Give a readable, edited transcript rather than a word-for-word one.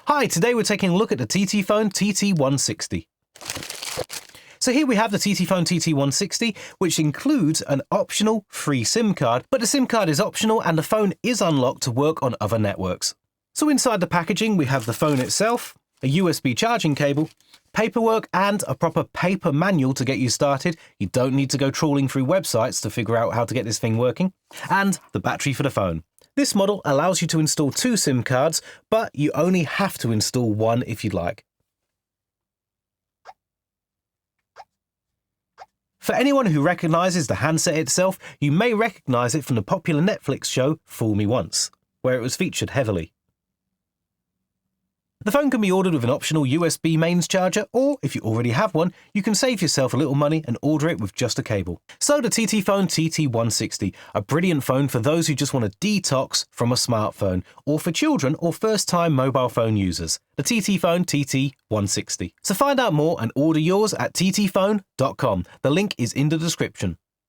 Hi, today we're taking a look at the TTfone TT160. So here we have the TTfone TT160, which includes an optional free SIM card, but the SIM card is optional and the phone is unlocked to work on other networks. So inside the packaging, we have the phone itself, a USB charging cable, paperwork and a proper paper manual to get you started. You don't need to go trawling through websites to figure out how to get this thing working, and the battery for the phone. This model allows you to install 2 SIM cards, but you only have to install one if you'd like. For anyone who recognises the handset itself, you may recognise it from the popular Netflix show Fool Me Once, where it was featured heavily. The phone can be ordered with an optional USB mains charger, or if you already have one, you can save yourself a little money and order it with just a cable. So the TTfone TT160, a brilliant phone for those who just want to detox from a smartphone, or for children or first-time mobile phone users. The TTfone TT160. So find out more and order yours at ttfone.com. The link is in the description.